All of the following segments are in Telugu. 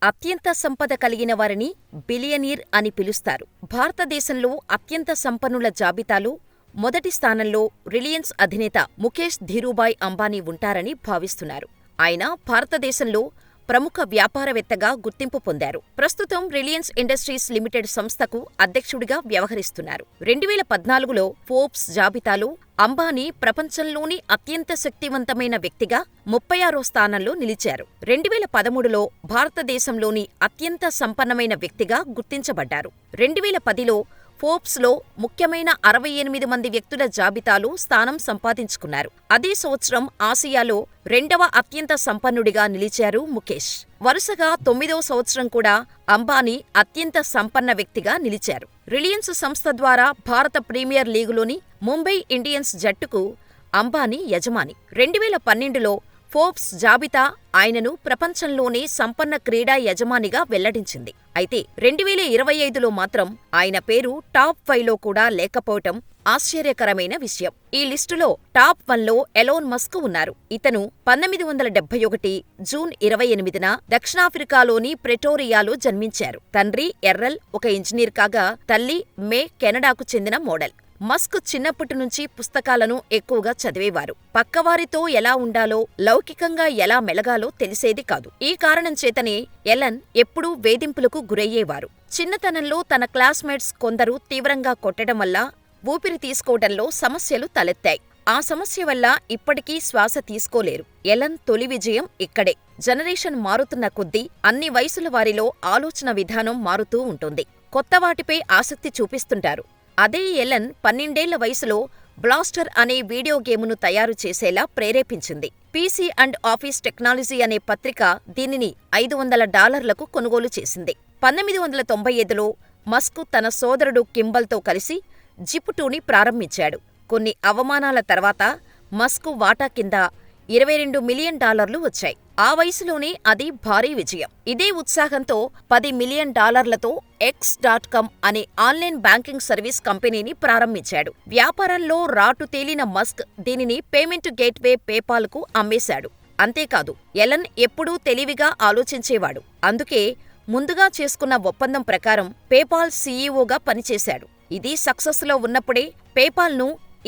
అత్యంత సంపద కలిగిన వారిని బిలియనీర్ అని పిలుస్తారు. భారతదేశంలో అత్యంత సంపన్నుల జాబితాలో మొదటి స్థానంలో రిలయన్స్ అధినేత ముఖేష్ ధీరూభాయ్ అంబానీ ఉంటారని భావిస్తున్నారు. ఆయన భారతదేశంలో ప్రముఖ వ్యాపారవేత్తగా గుర్తింపు పొందారు. ప్రస్తుతం రిలయన్స్ ఇండస్ట్రీస్ లిమిటెడ్ సంస్థకు అధ్యక్షుడిగా వ్యవహరిస్తున్నారు. 2014లో ఫోర్బ్స్ జాబితాలో అంబానీ ప్రపంచంలోని అత్యంత శక్తివంతమైన వ్యక్తిగా 36వ స్థానంలో నిలిచారు. 2013లో భారతదేశంలోని అత్యంత సంపన్నమైన వ్యక్తిగా గుర్తించబడ్డారు. 2010లో ఫోర్బ్స్లో ముఖ్యమైన 68 మంది వ్యక్తుల జాబితాలో స్థానం సంపాదించుకున్నారు. అదే సంవత్సరం ఆసియాలో రెండవ అత్యంత సంపన్నుడిగా నిలిచారు ముఖేష్. వరుసగా 9వ సంవత్సరం కూడా అంబానీ అత్యంత సంపన్న వ్యక్తిగా నిలిచారు. రిలయన్స్ సంస్థ ద్వారా భారత ప్రీమియర్ లీగులోని ముంబై ఇండియన్స్ జట్టుకు అంబానీ యజమాని. 2012లో ఫోర్బ్స్ జాబితా ఆయనను ప్రపంచంలోనే సంపన్న క్రీడా యజమానిగా వెల్లడించింది. అయితే 2025లో మాత్రం ఆయన పేరు టాప్ 5లో కూడా లేకపోవటం ఆశ్చర్యకరమైన విషయం. ఈ లిస్టులో టాప్ 1లో ఎలోన్ మస్క్ ఉన్నారు. ఇతను 1971 జూన్ 28న దక్షిణాఫ్రికాలోని ప్రెటోరియాలో జన్మించారు. తండ్రి ఎర్రల్ ఒక ఇంజనీర్ కాగా తల్లి మే కెనడాకు చెందిన మోడల్. మస్క్ చిన్నప్పటి నుంచి పుస్తకాలను ఎక్కువగా చదివేవారు. పక్కవారితో ఎలా ఉండాలో, లౌకికంగా ఎలా మెలగాలో తెలిసేది కాదు. ఈ కారణం చేతనే ఎలన్ ఎప్పుడూ వేధింపులకు గురయ్యేవారు. చిన్నతనంలో తన క్లాస్మేట్స్ కొందరు తీవ్రంగా కొట్టడం వల్ల ఊపిరి తీసుకోవడంలో సమస్యలు తలెత్తాయి. ఆ సమస్య వల్ల ఇప్పటికీ శ్వాస తీసుకోలేరు. ఎలన్ తొలి విజయం ఇక్కడే. జనరేషన్ మారుతున్న కొద్దీ అన్ని వయసుల వారిలో ఆలోచన విధానం మారుతూ ఉంటుంది. కొత్తవాటిపై ఆసక్తి చూపిస్తుంటారు. అదే ఎలన్ 12ఏళ్ల వయసులో బ్లాస్టర్ అనే వీడియో గేమును తయారు చేసేలా ప్రేరేపించింది. పీసీ అండ్ ఆఫీస్ టెక్నాలజీ అనే పత్రిక దీనిని $500లకు కొనుగోలు చేసింది. 1995లో మస్క్ తన సోదరుడు కింబల్తో కలిసి జిప్2ని ప్రారంభించాడు. కొన్ని అవమానాల తర్వాత మస్క్ వాటా కింద $22 మిలియన్ వచ్చాయి. ఆ వయసులోనే అది భారీ విజయం. ఇదే ఉత్సాహంతో $10 మిలియన్ X.com అనే ఆన్లైన్ బ్యాంకింగ్ సర్వీస్ కంపెనీని ప్రారంభించాడు. వ్యాపారంలో రాటు తేలిన మస్క్ దీనిని పేమెంట్ గేట్వే పేపాల్కు అమ్మేశాడు. అంతేకాదు, ఎలన్ ఎప్పుడూ తెలివిగా ఆలోచించేవాడు. అందుకే ముందుగా చేసుకున్న ఒప్పందం ప్రకారం పేపాల్ సీఈఓగా పనిచేశాడు. ఇది సక్సెస్లో ఉన్నప్పుడే పేపాల్ను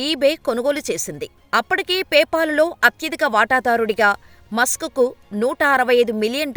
ఈబే కొనుగోలు చేసింది. అప్పటికే పేపాలులో అత్యధిక వాటాదారుడిగా మస్క్కు $165 మిలియన్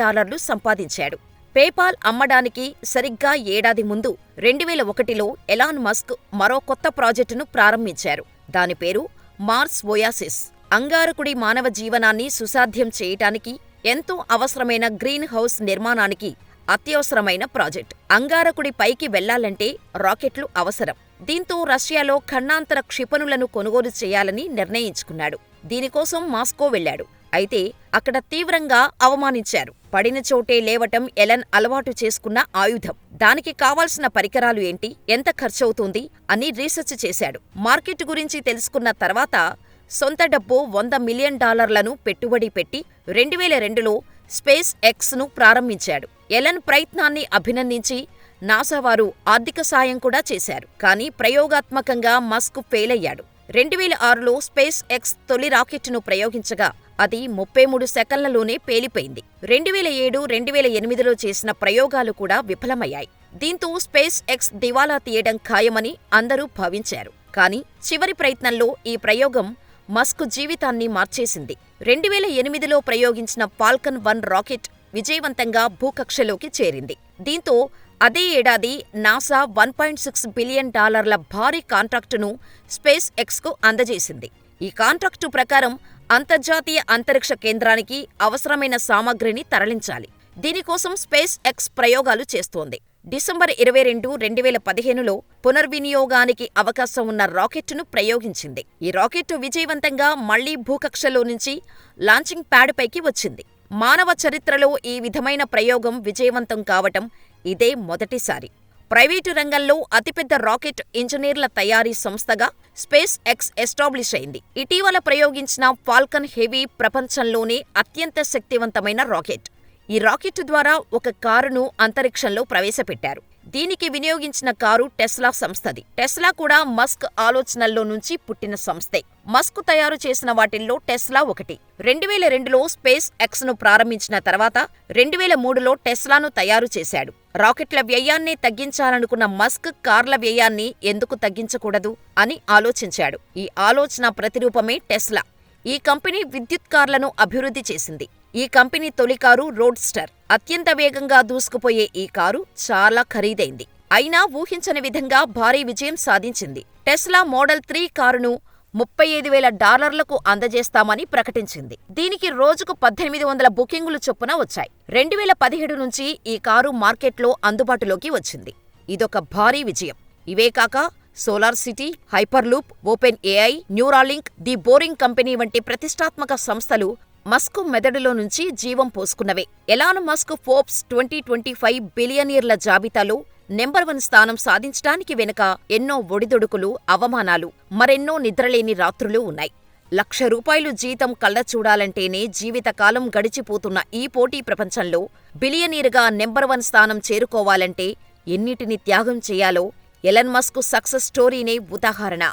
సంపాదించాడు. పేపాల్ అమ్మడానికి సరిగ్గా ఏడాది ముందు 2001లో ఎలాన్ మస్క్ మరో కొత్త ప్రాజెక్టును ప్రారంభించారు. దాని పేరు మార్స్ ఓయాసిస్. అంగారకుడి మానవ జీవనాన్ని సుసాధ్యం చేయటానికి ఎంతో అవసరమైన గ్రీన్ హౌస్ నిర్మాణానికి అత్యవసరమైన ప్రాజెక్ట్. అంగారకుడి పైకి వెళ్లాలంటే రాకెట్లు అవసరం. దీంతో రష్యాలో ఖండాంతర క్షిపణులను కొనుగోలు చేయాలని నిర్ణయించుకున్నాడు. దీనికోసం మాస్కో వెళ్లాడు. అయితే అక్కడ తీవ్రంగా అవమానించారు. పడిన చోటే లేవటం ఎలన్ అలవాటు చేసుకున్న ఆయుధం. దానికి కావాల్సిన పరికరాలు ఏంటి, ఎంత ఖర్చవుతుంది అని రీసెర్చ్ చేశాడు. మార్కెట్ గురించి తెలుసుకున్న తర్వాత సొంత డబ్బు $100 మిలియన్ పెట్టుబడి పెట్టి 2002లో స్పేస్ ఎక్స్ను ప్రారంభించాడు. ఎలన్ ప్రయత్నాన్ని అభినందించి నాసా వారు ఆర్థిక సాయం కూడా చేశారు. కానీ ప్రయోగాత్మకంగా మస్క్ ఫెయిల్ అయ్యాడు. 2006లో స్పేస్ ఎక్స్ తొలి రాకెట్ను ప్రయోగించగా అది 33 సెకన్లలోనే పేలిపోయింది. 2007, 2008లో చేసిన ప్రయోగాలు కూడా విఫలమయ్యాయి. దీంతో స్పేస్ ఎక్స్ దివాలా తీయడం ఖాయమని అందరూ భావించారు. కానీ చివరి ప్రయత్నంలో ఈ ప్రయోగం మస్క్ జీవితాన్ని మార్చేసింది. 2008లో ప్రయోగించిన ఫాల్కన్ 1 రాకెట్ విజయవంతంగా భూకక్షలోకి చేరింది. దీంతో అదే ఏడాది నాసా $1.6 బిలియన్ భారీ కాంట్రాక్టును స్పేస్ ఎక్స్కు అందజేసింది. ఈ కాంట్రాక్టు ప్రకారం అంతర్జాతీయ అంతరిక్ష కేంద్రానికి అవసరమైన సామగ్రిని తరలించాలి. దీనికోసం స్పేస్ ఎక్స్ ప్రయోగాలు చేస్తోంది. డిసెంబర్ 22, 2015లో పునర్వినియోగానికి అవకాశం ఉన్న రాకెట్ను ప్రయోగించింది. ఈ రాకెట్ విజయవంతంగా మళ్లీ భూకక్షలో నుంచి లాంచింగ్ ప్యాడ్ పైకి వచ్చింది. మానవ చరిత్రలో ఈ విధమైన ప్రయోగం విజయవంతం కావటం ఇదే మొదటిసారి. ప్రైవేటు రంగంలో అతిపెద్ద రాకెట్ ఇంజనీర్ల తయారీ సంస్థగా స్పేస్ ఎక్స్ ఎస్టాబ్లిష్ అయింది. ఇటీవల ప్రయోగించిన ఫాల్కన్ హెవీ ప్రపంచంలోనే అత్యంత శక్తివంతమైన రాకెట్. ఈ రాకెట్ ద్వారా ఒక కారును అంతరిక్షంలో ప్రవేశపెట్టారు. దీనికి వినియోగించిన కారు టెస్లా సంస్థది. టెస్లా కూడా మస్క్ ఆలోచనల్లో నుంచి పుట్టిన సంస్థే. మస్క్ తయారు చేసిన వాటిల్లో టెస్లా ఒకటి. 2002లో స్పేస్ ఎక్స్ను ప్రారంభించిన తర్వాత 2003లో టెస్లాను తయారు చేశాడు. రాకెట్ల వ్యయాన్నే తగ్గించాలనుకున్న మస్క్ కార్ల వ్యయాన్ని ఎందుకు తగ్గించకూడదు అని ఆలోచించాడు. ఈ ఆలోచన ప్రతిరూపమే టెస్లా. ఈ కంపెనీ విద్యుత్ కార్లను అభివృద్ధి చేసింది. ఈ కంపెనీ తొలి కారు రోడ్స్టర్. అత్యంత వేగంగా దూసుకుపోయే ఈ కారు చాలా ఖరీదైంది. అయినా ఊహించని విధంగా భారీ విజయం సాధించింది. టెస్లా మోడల్ 3 కారును $35,000లకు అందజేస్తామని ప్రకటించింది. దీనికి రోజుకు 1800 బుకింగులు చొప్పున వచ్చాయి. 2017 నుంచి ఈ కారు మార్కెట్లో అందుబాటులోకి వచ్చింది. ఇదొక భారీ విజయం. ఇవే కాక solar city, Hyperloop, open AI, Neuralink, the boring company వంటి ప్రతిష్టాత్మక సంస్థలు మస్క్ మెదడులో నుంచి జీవం పోసుకున్నవే. ఎలాన్ మస్క్ ఫోర్బ్స్ 2025 బిలియనీర్ల జాబితాలో నెంబర్ 1 స్థానం సాధించడానికి వెనుక ఎన్నో ఒడిదుడుకులు, అవమానాలు, మరెన్నో నిద్రలేని రాత్రులు ఉన్నాయి. ₹1,00,000 జీతం కళ్ళ చూడాలంటేనే జీవితకాలం గడిచిపోతున్న ఈ పోటీ ప్రపంచంలో బిలియనీర్గా నెంబర్ 1 స్థానం చేరుకోవాలంటే ఎన్నిటిని త్యాగం చేయాలో ఎలన్ మస్క్ సక్సెస్ స్టోరీనే ఉదాహరణ.